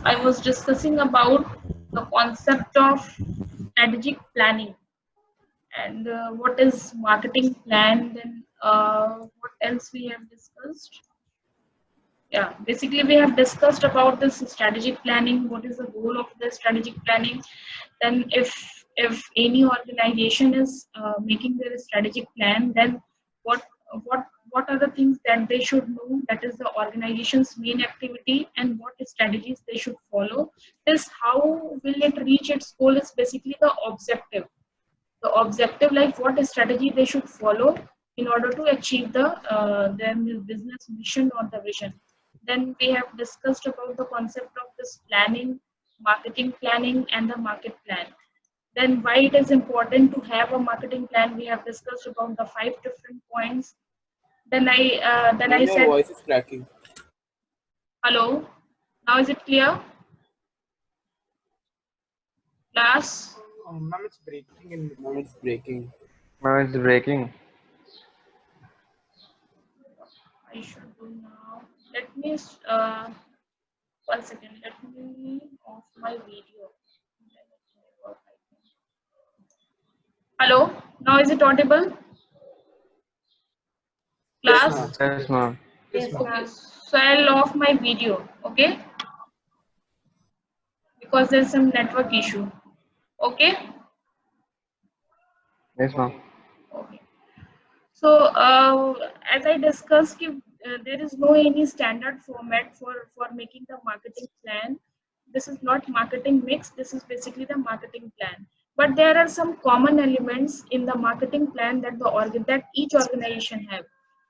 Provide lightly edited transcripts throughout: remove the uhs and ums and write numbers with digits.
I was discussing about the concept of strategic planning and what is marketing plan. Then what else we have discussed? Yeah, basically we have discussed about this strategic planning. What is the goal of the strategic planning? Then if any organization is making their strategic plan, then what what what are the things that they should know, that is the organization's main activity, and what strategies they should follow. This how will it reach its goal is basically the objective, like what strategy they should follow in order to achieve their business mission or the vision. Then we have discussed about the concept of this planning, marketing planning, and the market plan. Then why it is important to have a marketing plan, we have discussed about the 5 different points. Then I Your said, voice is cracking. hello, now is it clear, class? Ma'am, it's breaking in between. Ma'am, it's breaking. Now it's breaking. I should do now. Let me 1 second. Let me off my video. Hello. Now is it audible? Yes, Class. ma'am. Yes, ma'am. Yes, ma'am. Okay. So I'll off my video. Okay. Because there's some network issue. Okay. Yes, ma'am. Okay. So as I discussed, there is no any standard format for making the marketing plan. This is not marketing mix. This is basically the marketing plan. But there are some common elements in the marketing plan that that each organization have.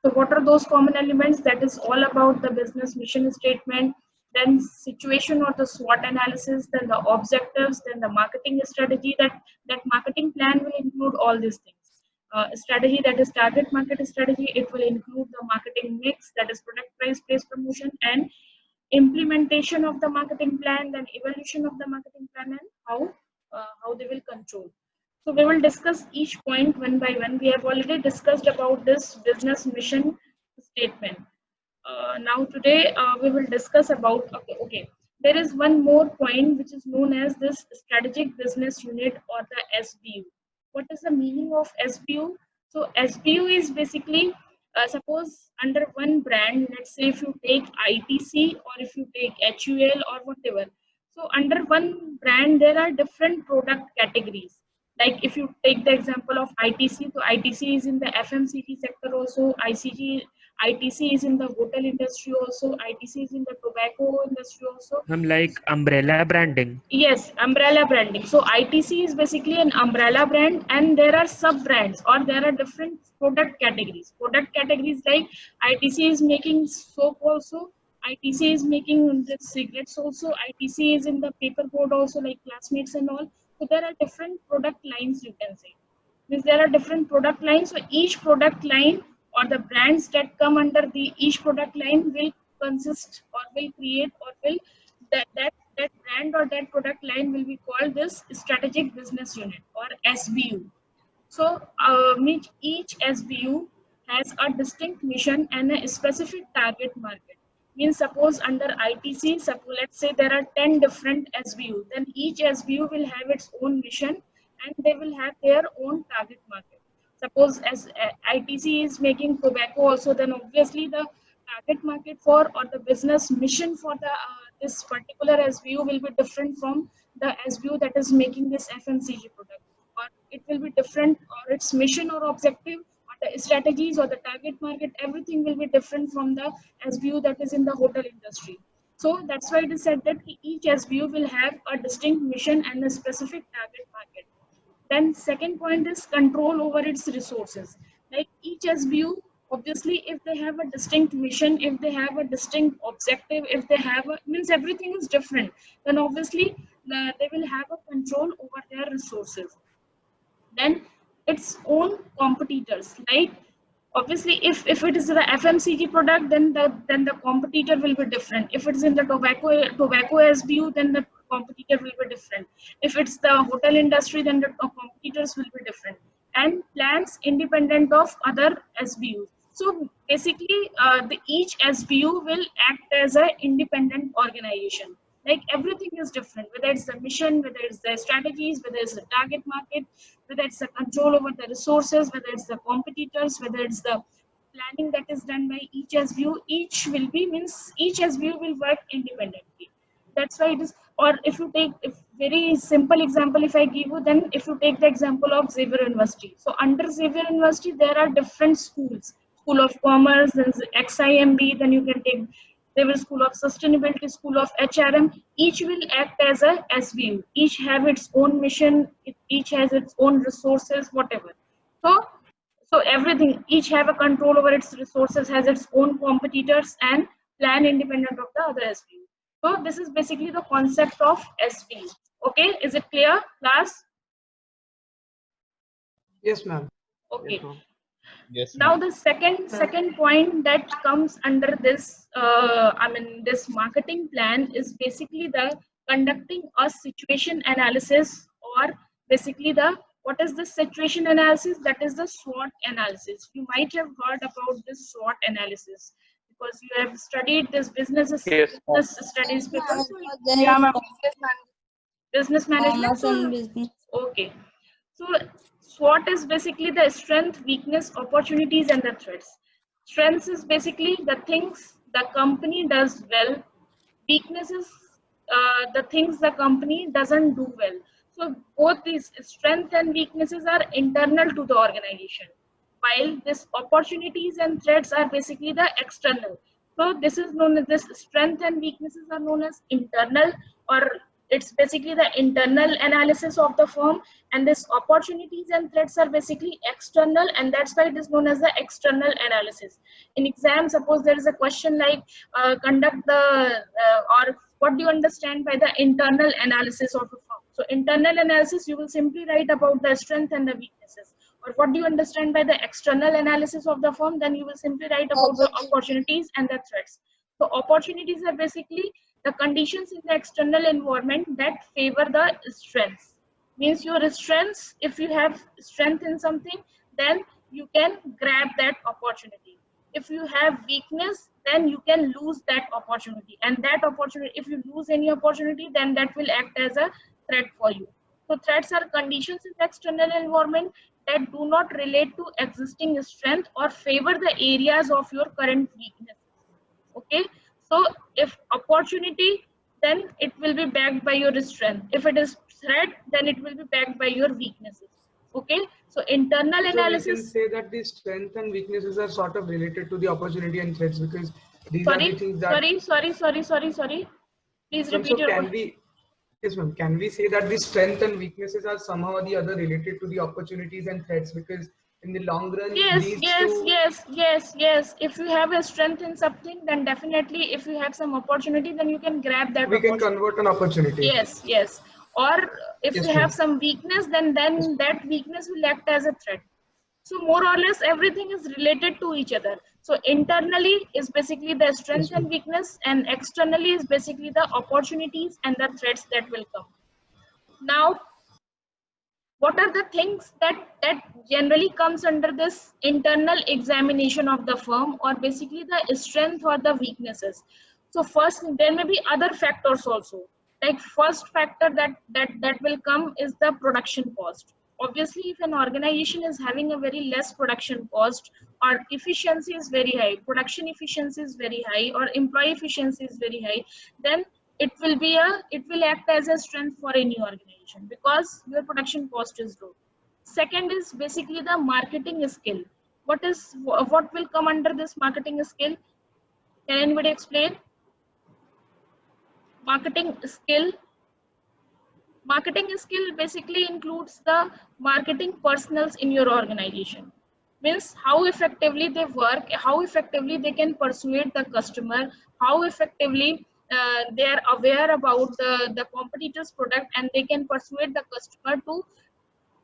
So what are those common elements? That is all about the business mission statement, then situation or the SWOT analysis, then the objectives, then the marketing strategy. That marketing plan will include all these things. Strategy, that is target market strategy. It will include the marketing mix, that is product, price, place, promotion, and implementation of the marketing plan, then evaluation of the marketing plan, and how they will control. So we will discuss each point one by one. We have already discussed about this business mission statement. Now today we will discuss about, okay, there is one more point which is known as this strategic business unit or the SBU. What is the meaning of SBU? So SBU is basically, suppose under one brand, let's say if you take ITC or if you take HUL or whatever. So under one brand, there are different product categories. Like if you take the example of ITC, so ITC is in the FMCG sector also, ITC is in the hotel industry also, ITC is in the tobacco industry also. Like umbrella branding. Yes, umbrella branding. So ITC is basically an umbrella brand, and there are sub brands or there are different product categories. Product categories like ITC is making soap also, ITC is making the cigarettes also, ITC is in the paperboard also, like Classmates and all. So there are different product lines, you can say. Means there are different product lines. So each product line or the brands that come under the each product line will consist or will create or will that brand or that product line will be called this strategic business unit or SBU. So each SBU has a distinct mission and a specific target market. Means suppose under ITC, suppose let's say there are 10 different SBU, then each SBU will have its own mission and they will have their own target market. Suppose as ITC is making tobacco also, then obviously the target market for or the business mission for the this particular SBU will be different from the SBU that is making this FMCG product, or it will be different, or its mission or objective or the strategies or the target market, everything will be different from the SBU that is in the hotel industry. So that's why it is said that each SBU will have a distinct mission and a specific target market. Then second point is control over its resources. Like each SBU, obviously, if they have a distinct mission, if they have a distinct objective, if they have means everything is different, then obviously they will have a control over their resources. Then its own competitors, like obviously if it is the FMCG product, then the competitor will be different. If it's in the tobacco SBU, then the competitor will be different. If it's the hotel industry, then the competitors will be different, and plans independent of other SBUs. So basically each SBU will act as an independent organization. Like everything is different, whether it's the mission, whether it's the strategies, whether it's the target market, whether it's the control over the resources, whether it's the competitors, whether it's the planning that is done by each SBU. Each will be means each SBU will work independently. That's why it is. Or if you take, if very simple example, if I give you, then if you take the example of Xavier University. So under Xavier University, there are different schools. School of Commerce, then XIMB, then you can take Xavier School of Sustainability, School of HRM. Each will act as a SBU. Each have its own mission. Each has its own resources, whatever. So everything, each have a control over its resources, has its own competitors, and plan independent of the other SBU. So this is basically the concept of SBU. Okay, is it clear, class? Yes, ma'am. Okay. Yes, ma'am. Yes, Now ma'am. the second point that comes under this, this marketing plan is basically the conducting a situation analysis, or basically the, what is the situation analysis? That is the SWOT analysis. You might have heard about this SWOT analysis because you have studied this business studies paper. So Yeah, ma'am. business management. Commerce and business. Okay. So SWOT is basically the strength, weakness, opportunities, and the threats. Strengths is basically the things the company does well. Weaknesses, the things the company doesn't do well. So both these strengths and weaknesses are internal to the organization, while this opportunities and threats are basically the external. So this is known as, this strength and weaknesses are known as internal, or it's basically the internal analysis of the firm, and this opportunities and threats are basically external, and that's why it is known as the external analysis. In exam, suppose there is a question like conduct the or what do you understand by the internal analysis of a firm? So internal analysis, you will simply write about the strength and the weaknesses. Or what do you understand by the external analysis of the firm? Then you will simply write about the opportunities and the threats. So opportunities are basically the conditions in the external environment that favor the strengths. Means your strengths, if you have strength in something, then you can grab that opportunity. If you have weakness, then you can lose that opportunity. And that opportunity, if you lose any opportunity, then that will act as a threat for you. So threats are conditions in the external environment that do not relate to existing strength or favor the areas of your current weakness. Okay, so if opportunity, then it will be backed by your strength. If it is threat, then it will be backed by your weaknesses. Okay, so internal So we can analysis. say that the strength and weaknesses are sort of related to the opportunity and threats, because these are the things that. Sorry. Please Ma'am, repeat so your can question. we? Yes, ma'am. Can we say that the strength and weaknesses are somehow or the other related to the opportunities and threats? Because in the long run, Yes. If you have a strength in something, then definitely, if you have some opportunity, then you can grab that we can opportunity. convert an opportunity. Yes. Or if Yes, you have ma'am. some weakness, then that weakness will act as a threat. So more or less everything is related to each other. So internally is basically the strength and weakness, and externally is basically the opportunities and the threats that will come. Now, what are the things that generally comes under this internal examination of the firm, or basically the strength or the weaknesses? So first, there may be other factors also. Like first factor that will come is the production cost. Obviously, if an organization is having a very less production cost, or efficiency is very high, production efficiency is very high, or employee efficiency is very high, then it will act as a strength for any organization because your production cost is low. Second is basically the marketing skill. What will come under this marketing skill? Can anybody explain? Marketing skill basically includes the marketing personals in your organization. Means how effectively they work, how effectively they can persuade the customer, how effectively they are aware about the competitor's product, and they can persuade the customer to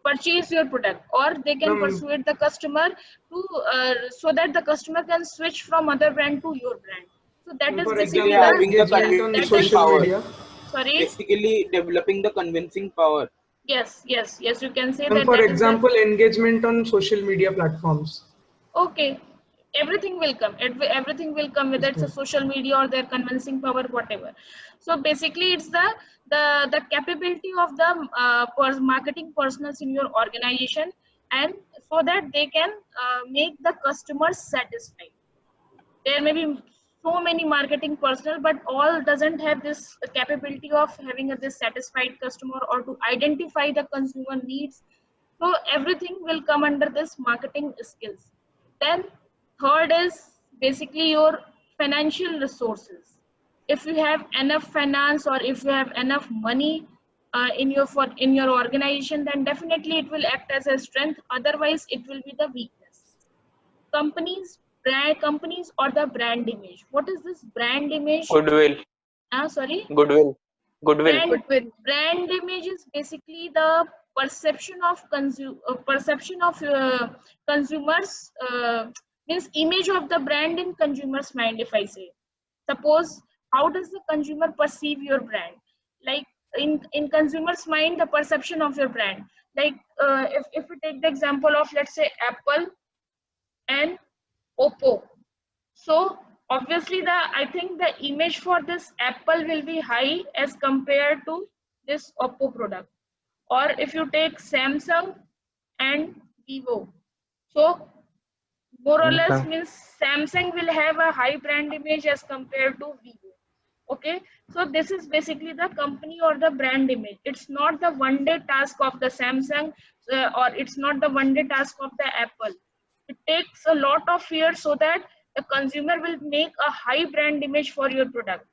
purchase your product, or they can persuade the customer to so that the customer can switch from other brand to your brand. So that is basically having the engagement on convincing social power. media. Sorry. Basically, developing the convincing power. Yes. You can say And that. for That example, engagement on social media platforms. Okay. everything will come. Everything will come, whether it's a social media or their convincing power, whatever. So basically it's the capability of the marketing personals in your organization, and so that they can make the customers satisfied. There may be so many marketing personnel, but all doesn't have this capability of having this satisfied customer or to identify the consumer needs. So everything will come under this marketing skills. Then third is basically your financial resources. If you have enough finance, or if you have enough money in your organization, then definitely it will act as a strength. Otherwise it will be the weakness. Companies or the brand image. What is this brand image? Goodwill. Sorry? Goodwill. Brand image is basically the perception of consumers, means image of the brand in consumers' mind. If I say, suppose, how does the consumer perceive your brand? Like in consumers' mind, the perception of your brand. Like if we take the example of, let's say, Apple and Oppo. So obviously I think the image for this Apple will be high as compared to this Oppo product. Or if you take Samsung and Vivo, so more or less means Samsung will have a high brand image as compared to Vivo. Okay, so this is basically the company or the brand image. It's not the one day task of the Samsung, or it's not the one day task of the Apple. It takes a lot of years so that the consumer will make a high brand image for your product.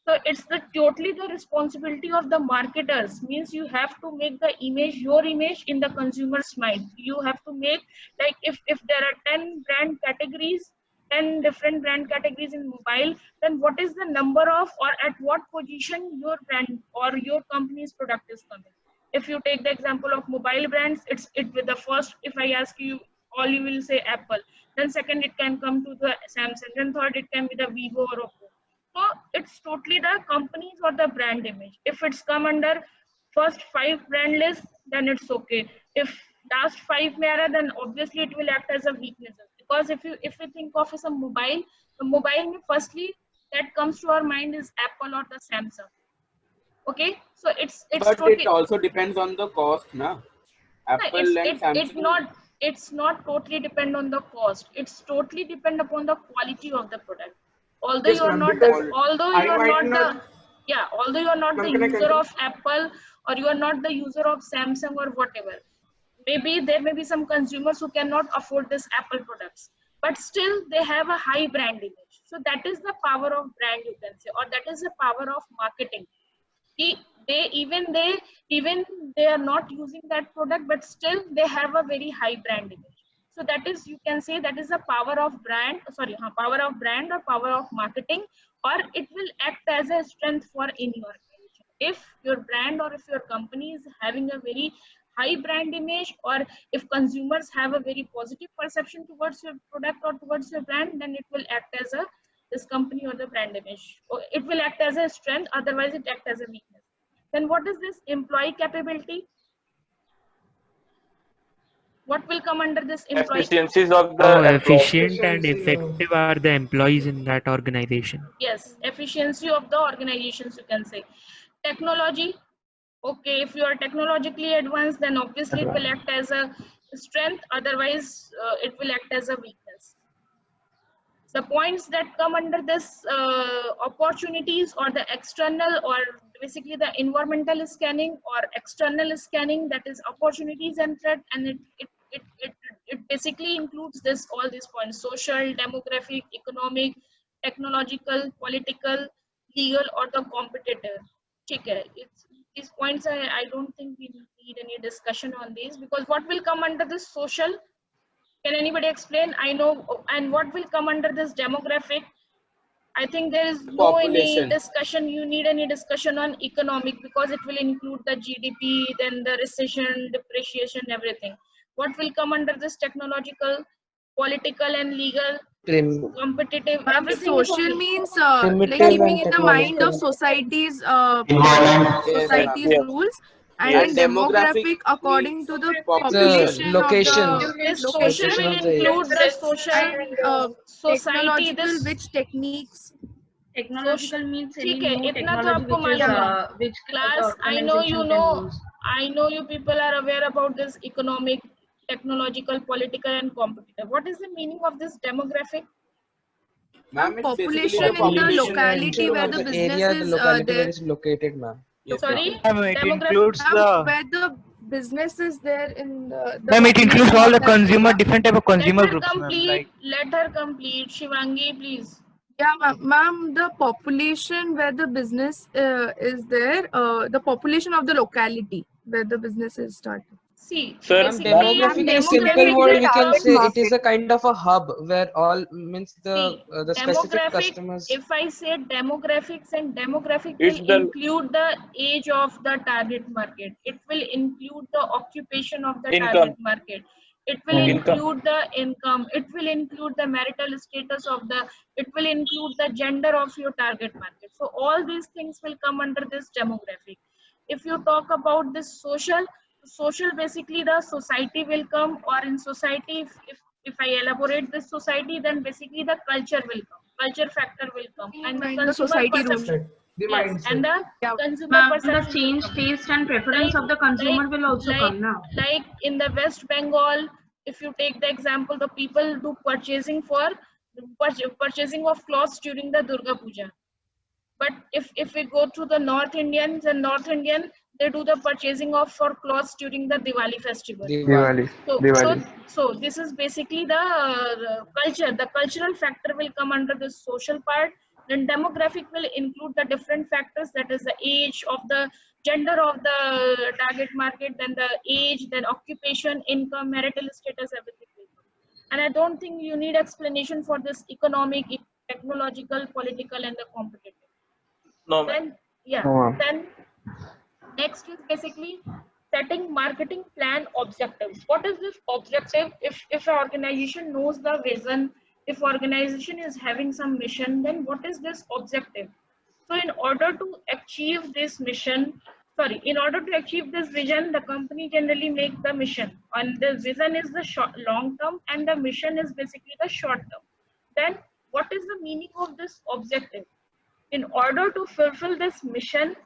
So it's totally the responsibility of the marketers. Means you have to make the image, your image, in the consumer's mind. You have to make, like, if there are 10 brand categories, 10 different brand categories in mobile, then what is the number of, or at what position your brand or your company's product is coming? If you take the example of mobile brands, it with the first, if I ask you, all you will say Apple. Then second, it can come to the Samsung. Then third, it can be the Vivo or Oppo. So it's totally the companies or the brand image. If it's come under first 5 brand list, then it's okay. If last 5 may are, then obviously it will act as a weakness. Because if we think of as a mobile, the mobile firstly that comes to our mind is Apple or the Samsung. Okay, so it's But totally, it also depends on the cost, na? Apple and Samsung. It's not totally depend on the cost. It's totally depend upon the quality of the product. Although Yes, you are ma'am, not because although I you are might not not. although you are not Ma'am, the can I user continue? of Apple, or you are not the user of Samsung or whatever, maybe there may be some consumers who cannot afford this Apple products, but still they have a high brand image. So that is the power of brand, you can say, or that is the power of marketing. Even they are not using that product, but still they have a very high brand image. So that is, you can say, that is the power of brand, power of brand or power of marketing, or it will act as a strength for any organization. If your brand or if your company is having a very high brand image, or if consumers have a very positive perception towards your product or towards your brand, then it will act as a, this company or the brand image, or it will act as a strength. Otherwise it act as a weakness. Then what is this employee capability? What will come under this employee? Efficiencies of the How employee. efficient and Efficiency of. effective are the employees in that organization? Yes, efficiency of the organizations, you can say. Technology. Okay, if you are technologically advanced, then obviously it will act as a strength. Otherwise it will act as a weakness. The points that come under this opportunities, or the external, or basically the environmental scanning or external scanning, that is opportunities and threat, and it basically includes this, all these points: social, demographic, economic, technological, political, legal, or the competitive. Okay, these points I don't think we need any discussion on these, because what will come under this social? Can anybody explain? I know. And what will come under this demographic? I think there is no any Population. discussion. You need any discussion on economic, because it will include the GDP, then the recession, depreciation, everything. What will come under this technological, political, and legal, competitive? Ma'am, Everything is social okay. means like Primitive keeping and in the mind of technological. society's Yes, ma'am. society's Yes. rules, And And then demographic demographic according means to the The population of location. the This social location will of the include the social and society. technological This which techniques. Technological means any ठीक है, new इतना तो technology आपको which is मालूम है. which the Class, I know you organization know, can use. I know you people are aware about this economic, technological, political, and competitive. What is the meaning of this demographic? Ma'am, it's basically Population the in the population. locality where the business area, the is locality where there. it's located, ma'am. Yes, Sorry, ma'am. It demographic. includes the. Where the business is there in the Ma'am, it includes population all of the that consumer, area. different type of Let consumer her groups, ma'am. complete. Like Let her complete. Shivangi, please. Yeah, ma'am, the population where the business is there, the population of the locality where the business is started. See, Sir, Ma'am, basically, demographic in simple demographic word will we can target say it market. is a kind of a hub where all means see, the specific demographic. customers. If I say demographics, and demographic It's will the- include the age of the target market. It will include the occupation of the Income. target market. It will Income. include the income. It will include the marital status of the. It will include the gender of your target market. So all these things will come under this demographic. If you talk about this social basically the society will come, or in society, if I elaborate this society, then basically the culture will come, culture factor will come, and the And the consumer society rule. perception. The Yes, mindset. and the Yeah. consumer Ma'am, the perception will change come. taste and preference of the consumer will also come now. Like in the West Bengal, if you take the example, the people do purchasing for purchasing of clothes during the Durga Puja. But if we go to the North Indians, and North Indian, they do the purchasing of for clothes during the Diwali festival. Diwali. So this is basically the culture. The cultural factor will come under the social part. Then demographic will include the different factors, that is the age of the gender of the target market, then the age, then occupation, income, marital status, everything will come. And I don't think you need explanation for this economic, technological, political, and the competitive. no, ma'am. Then yeah, No, ma'am. then next is basically setting marketing plan objectives. What is this objective? If an organization knows the vision, if organization is having some mission, then what is this objective? So in order to achieve this mission, in order to achieve this vision, the company generally make the mission, and the vision is the long term, and the mission is basically the short term. Then what is the meaning of this objective? In order to fulfill this mission,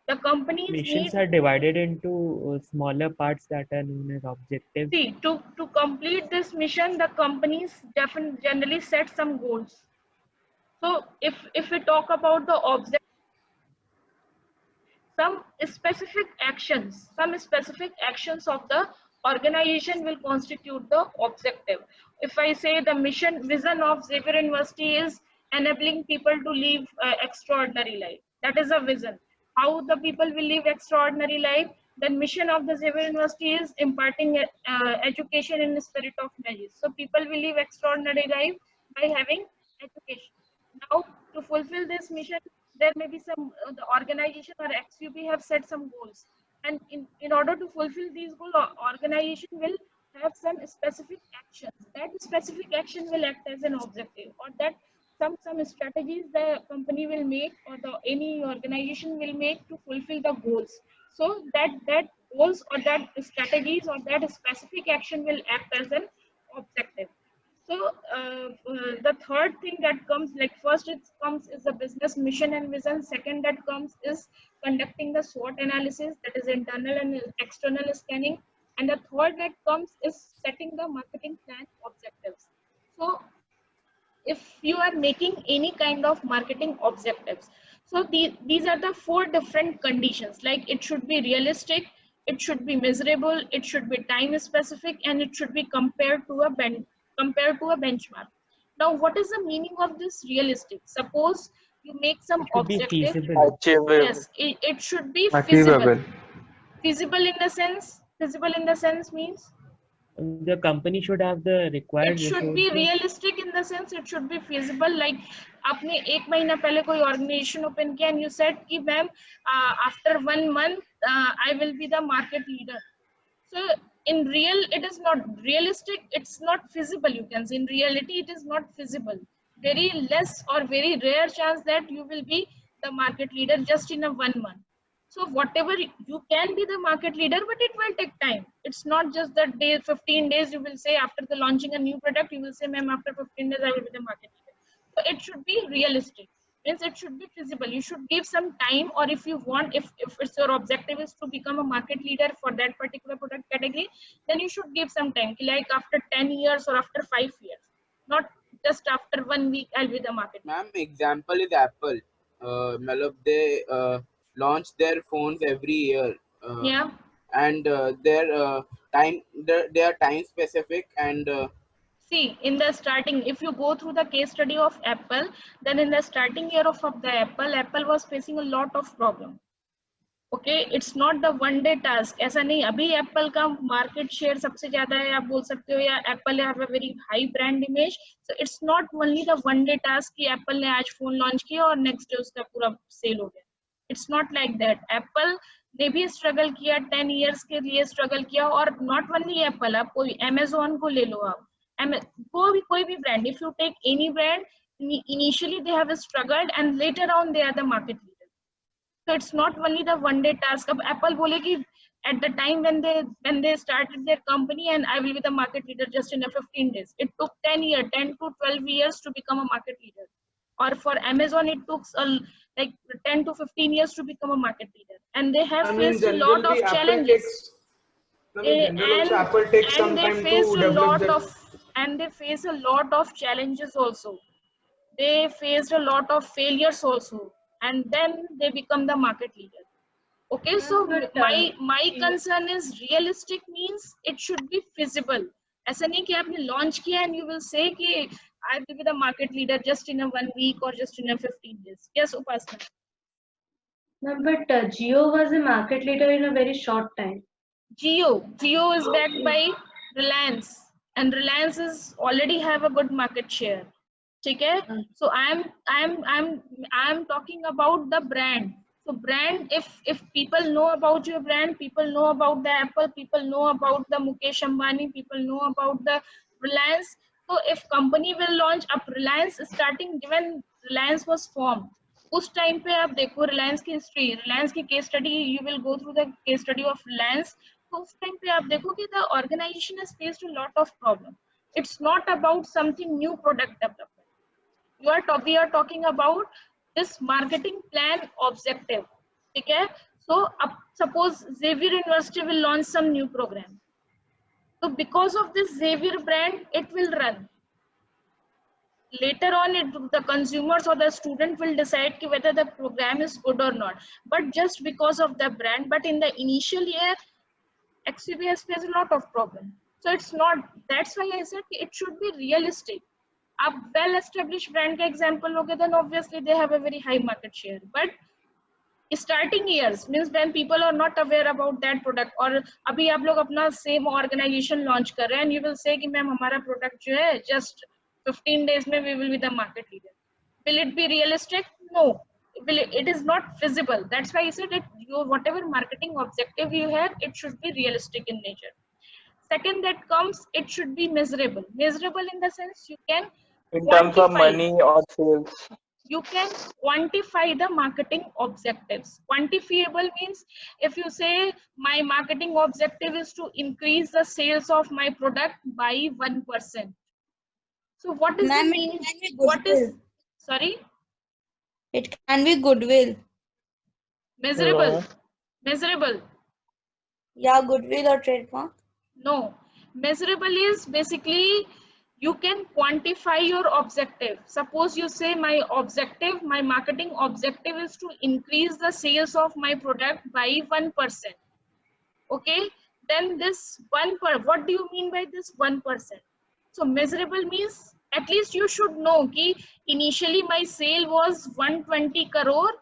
the companies Missions need, are divided into smaller parts that are known as objectives. see, to complete this mission, the companies generally set some goals. So if we talk about the object, some specific actions of the organization will constitute the objective. If I say the vision of Xavier University is enabling people to live extraordinary life, that is a vision. How the people will live extraordinary life? Then mission of the Xavier University is imparting education in the spirit of magic. So people will live extraordinary life by having education. Now, to fulfill this mission, there may be some the organization or XUB have set some goals, and in order to fulfill these goals, organization will have some specific actions. That specific action will act as an objective, or that some strategies the company will make, or any organization will make to fulfill the goals. So that goals or that strategies or that specific action will act as an objective. So the third thing that comes, like first it comes is the business mission and vision. Second that comes is conducting the SWOT analysis, that is internal and external scanning. And the third that comes is setting the marketing plan objectives. So if you are making any kind of marketing objectives, so these are the 4 different conditions. Like it should be realistic, it should be measurable, it should be time specific, and it should be compared to a benchmark. Now what is the meaning of this realistic? Suppose you make some It should be objective. feasible. Yes, it should be feasible. Feasible in the sense means The company should have the required it should be resources. realistic in the sense it should be feasible. Like आपने एक महीना पहले कोई organization open किया and you said कि ma'am after 1 month I will be the market leader. So in real it is not realistic, it's not feasible. You can say in reality it is not feasible. Very less or very rare chance that you will be the market leader just in a 1 month. So whatever you can be the market leader, but it will take time. It's not just that 15 days you will say after the launching a new product, you will say, ma'am, after 15 days I will be the market leader. So it should be realistic. Means it should be feasible. You should give some time, or if you want, if it's your objective is to become a market leader for that particular product category, then you should give some time, like after 10 years or after 5 years, not just after 1 week I'll be the market leader. Ma'am, example is Apple. They launch their phones every year. Yeah. And their time, they are time specific, and See, in the starting, if you go through the case study of Apple, then in the starting year of the Apple was facing a lot of problem. Okay, it's not the one day task. ऐसा नहीं, अभी Apple का market share सबसे ज़्यादा है, आप बोल सकते हो, या Apple have a very high brand image. So it's not only the one day task कि Apple ने आज phone launch किया और next day उसका पूरा sale हो गया. It's not like that. Apple ने भी struggle किया, 10 years के लिए struggle किया, और not only Apple, आप कोई Amazon को ले लो आप. कोई भी brand, if you take any brand, initially they have struggled and later on they are the market leader. So it's not only the one day task. अब Apple बोले कि at the time when they started their company and I will be the market leader just in a 15 days. It took 10 to 12 years to become a market leader. Or for Amazon, it took like 10 to 15 years to become a market leader. And they have faced a lot of challenges. Apple takes some time to develop and they face a lot of challenges also. They faced a lot of failures also, and then they become the market leader. Okay, so my concern is realistic means it should be feasible. ऐसा नहीं कि आपने launch किया and you will say कि I will be the market leader just in a 1 week or just in a 15 days. Yes, Upasana. No, but Jio was a market leader in a very short time. Jio is backed by Reliance, and Reliance is already have a good market share. Okay? So I'm talking about the brand. So brand, if people know about your brand, people know about the Apple, people know about the Mukesh Ambani, people know about the Reliance. So if company will launch up Reliance, starting when Reliance was formed, उस time पे आप देखो Reliance की history, Reliance की case study, you will go through the case study of Reliance. तो उस time पे आप देखो कि the organisation has faced a lot of problem. It's not about something new product development. We are talking about this marketing plan objective. Okay, so suppose Xavier University will launch some new program. So because of this Xavier brand, it will run. Later on, the consumers or the student will decide whether the program is good or not. But just because of the brand, but in the initial year, XCB has faced a lot of problem. So it's not. That's why I said it should be realistic. A well-established brand का example लोगे, then obviously they have a very high market share. But starting years means when people are not aware about that product, और अभी आप लोग अपना same organization launch कर रहे हैं, and you will say कि मैम हमारा product जो है just 15 days में we will be the market leader. Will it be realistic? No. It is not feasible. That's why I said it. Whatever marketing objective you have, it should be realistic in nature. Second, that comes, it should be measurable. Measurable in the sense you can in terms of money or sales. You can quantify the marketing objectives. Quantifiable means if you say my marketing objective is to increase the sales of my product by 1%. So what is the meaning? What is, sorry? It can be goodwill. Measurable. Measurable. Yeah, goodwill or trademark. No. Measurable is basically you can quantify your objective. Suppose you say my objective, my marketing objective is to increase the sales of my product by 1%. Okay. Then this what do you mean by this 1%? So measurable means at least you should know कि initially my sale was 120 crore.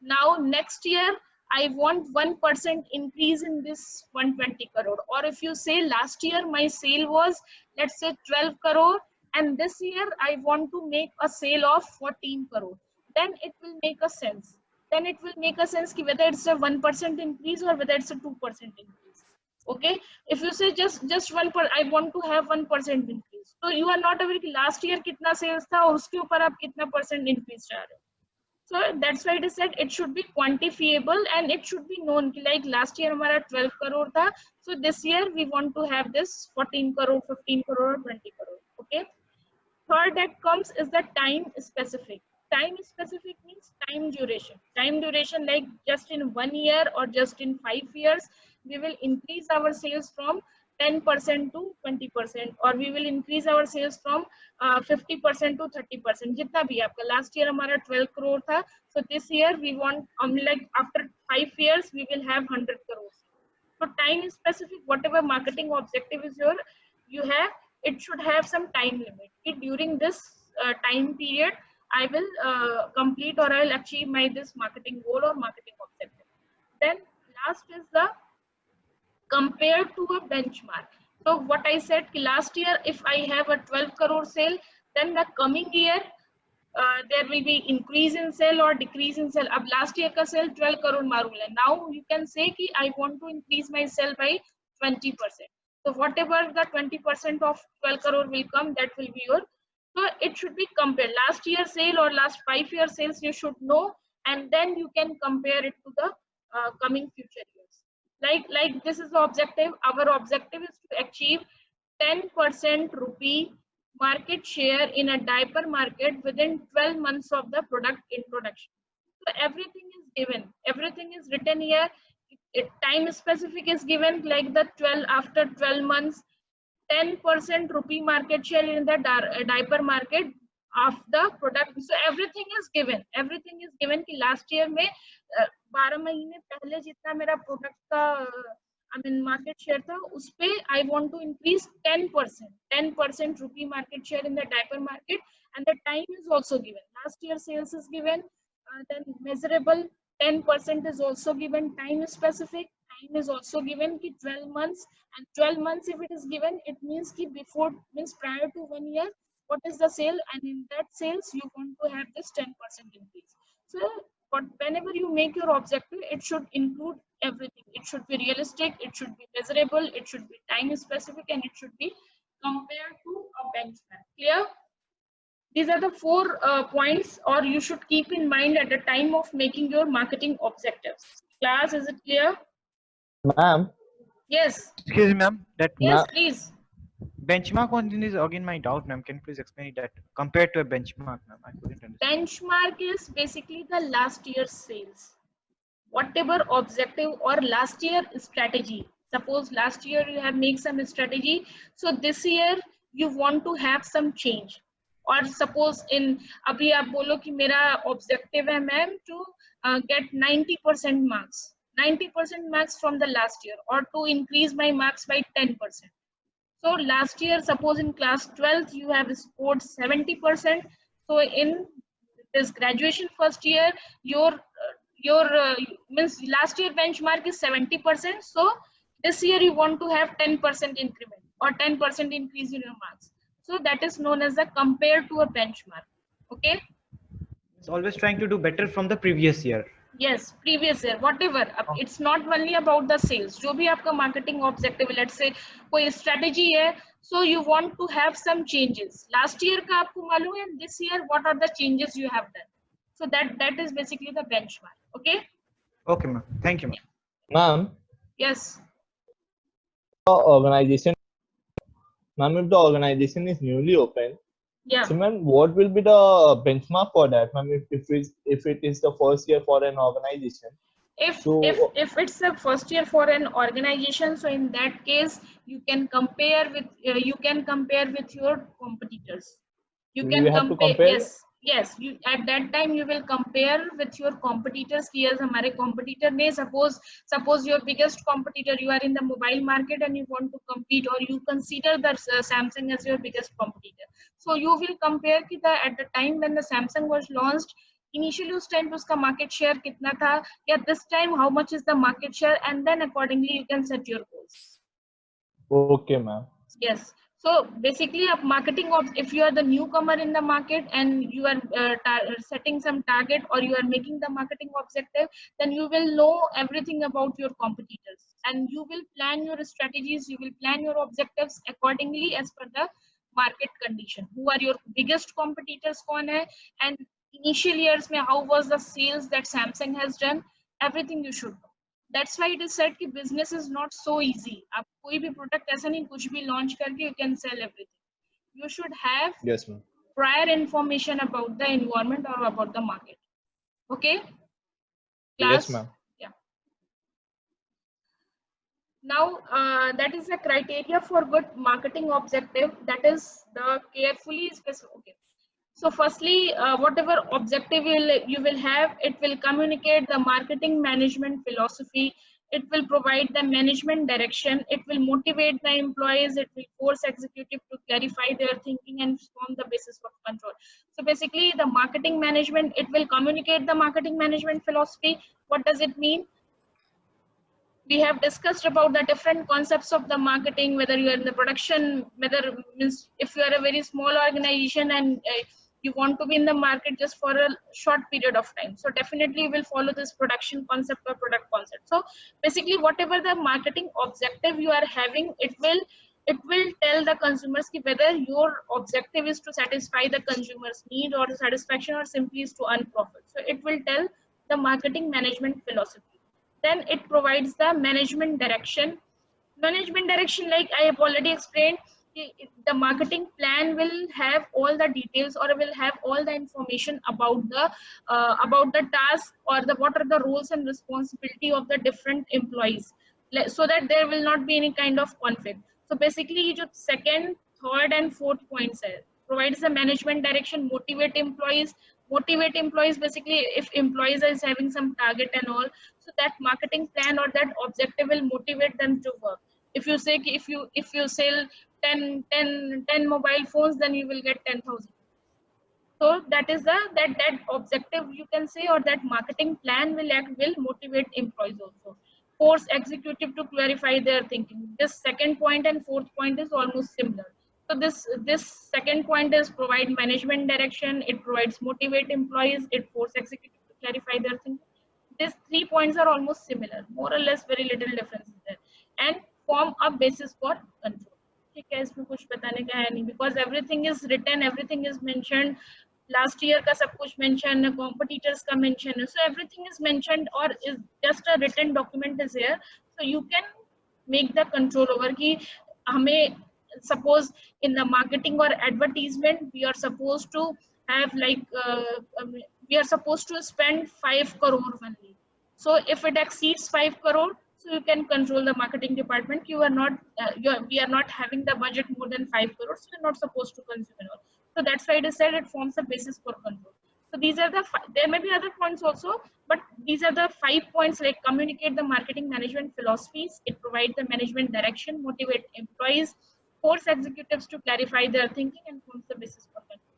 Now next year I want 1% increase in this 120 crore. Or if you say last year my sale was, let's say 12 crore, and this year I want to make a sale of 14 crore. Then it will make a sense. Then it will make a sense कि whether it's a 1% increase or whether it's a 2% increase. Okay, if you say just 1%, I want to have 1% increase. So you are not aware कि last year कितना sales था और उसके ऊपर आप कितना % increase चाह रहे हो. So that's why it is said it should be quantifiable and it should be known. Like last year हमारा 12 crore था, so this year we want to have this 14 crore, 15 crore, 20 crore. Okay. Third that comes is the time specific. Time specific means time duration. Time duration, like just in 1 year or just in 5 years, we will increase our sales from 10% to 20%, or we will increase our sales from 50% to 30%. जितना भी आपका last year हमारा 12 crore था, so this year we want like after 5 years we will have 100 crores. So time is specific. Whatever marketing objective is you have, it should have some time limit. During this time period, I will complete or I will achieve my this marketing goal or marketing objective. Then last is the compared to a benchmark. So what I said last year, if I have a 12 crore sale, then the coming year there will be increase in sale or decrease in sale. Ab last year ka sale 12 crore marul hai. Now you can say ki I want to increase my sale by 20%. So whatever the 20% of 12 crore will come, that will be your. So it should be compared. Last year sale or last 5 year sales you should know, and then you can compare it to the coming future years. Like this is the objective. Our objective is to achieve 10% rupee market share in a diaper market within 12 months of the product introduction. So everything is given, everything is written here. Time specific is given, like the 12 after 12 months 10% rupee market share in the diaper market of the product. So everything is given, everything is given कि last year में 12 महीने पहले जितना मेरा product का market share था, उस पे I want to increase 10% rupee market share in the diaper market, and the time is also given. Last year sales is given, then measurable 10% is also given, time is specific, time is also given ki 12 months, and 12 months if it is given, it means ki before, means prior to 1 year, what is the sale, and in that sales you want to have this 10% increase. So but whenever you make your objective, it should include everything. It should be realistic, it should be measurable, it should be time specific, and it should be compared to a benchmark. Clear? These are the 4 points, or you should keep in mind at the time of making your marketing objectives. Class, is it clear? Ma'am, Yes. Excuse me, ma'am. That Yes, please. benchmark one is again my doubt, ma'am. Can you please explain that compared to a benchmark, ma'am? I couldn't understand. Benchmark is basically the last year's sales. Whatever objective or last year strategy. Suppose last year you have made some strategy, so this year you want to have some change. Or suppose in abhi aap bolo ki mera objective hai ma'am to get 90% marks. 90% marks from the last year, or to increase my marks by 10%. So last year, suppose in class 12th, you have scored 70%. So in this graduation first year, your means last year benchmark is 70%. So this year you want to have 10% increment or 10% increase in your marks. So that is known as a compared to a benchmark. Okay. It's always trying to do better from the previous year. Yes, previous year, whatever. It's not only about the sales. जो भी आपका marketing objective, let's say कोई strategy है, so you want to have some changes. Last year का आपको मालूम है, this year what are the changes you have done? So that is basically the benchmark. Okay. Okay, ma'am. Thank you, ma'am. ma'am, Yes. organization. Ma'am, if the organization is newly open, Yeah. so ma'am, what will be the benchmark for that, ma'am? If it is the first year for an organization. If it's a first year for an organization, so in that case you can compare with your competitors. You can compare. Yes. You at that time you will compare with your competitors. Yes, हमारे competitor ने suppose your biggest competitor, you are in the mobile market and you want to compete, or you consider that Samsung as your biggest competitor. So you will compare कि at the time when the Samsung was launched, initially उस time पे उसका market share कितना था, या this time how much is the market share, and then accordingly you can set your goals. Okay, ma'am. Yes. So basically, marketing if you are the newcomer in the market and you are setting some target, or you are making the marketing objective, then you will know everything about your competitors, and you will plan your strategies, you will plan your objectives accordingly as per the market condition. Who are your biggest competitors, कौन है, and initial years mein how was the sales that Samsung has done, everything you should know. That's why it is said कि business is not so easy. आप कोई भी product ऐसा नहीं कुछ भी launch करके you can sell everything. You should have Yes, ma'am. prior information about the environment or about the market. Okay? Yes, Class? ma'am. Yeah. Now, that is the criteria for good marketing objective. That is the carefully specific. Okay. So firstly, whatever objective you will have, it will communicate the marketing management philosophy. It will provide the management direction. It will motivate the employees. It will force executive to clarify their thinking and form the basis for control. So basically, the marketing management, it will communicate the marketing management philosophy. What does it mean? We have discussed about the different concepts of the marketing, whether you are in the production, whether means if you are a very small organization and you want to be in the market just for a short period of time. So definitely you will follow this production concept or product concept. So basically whatever the marketing objective you are having, it will tell the consumers whether your objective is to satisfy the consumer's need or satisfaction or simply is to earn profit. So it will tell the marketing management philosophy. Then it provides the management direction. Management direction, like I have already explained, the marketing plan will have all the details or will have all the information about the task or what are the roles and responsibility of the different employees, so that there will not be any kind of conflict. So basically, जो second, third, and fourth points है, provides the management direction, motivate employees. Motivate employees, basically if employees is having some target and all, so that marketing plan or that objective will motivate them to work. If you say if you sell 10 mobile phones, then you will get 10,000. So that is that objective you can say, or that marketing plan will motivate employees also. Force executive to clarify their thinking. This second point and fourth point is almost similar. So this second point is provide management direction. It provides motivate employees. It force executive to clarify their thinking. These 3 points are almost similar, more or less, very little difference is there, and form a basis for control. ठीक है, इसमें कुछ बताने का है नहीं, because everything is written, everything is mentioned. Last year का सब कुछ mention, competitors का mention, so everything is mentioned or is just a written document is here, so you can make the control over कि हमें suppose in the marketing or advertisement we are supposed to have like we are supposed to spend 5 crore only. So if it exceeds 5 crore, so you can control the marketing department. You are not we are not having the budget more than 5 crore, so you're not supposed to consume it all. So that's why it is said it forms a basis for control. So these are the there may be other points also, but these are the 5 points, like communicate the marketing management philosophies. It provides the management direction, motivate employees, force executives to clarify their thinking, and forms the basis for control.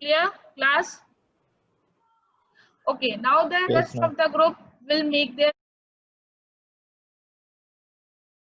Clear, class? Okay, now the Yes, rest ma'am. of the group will make their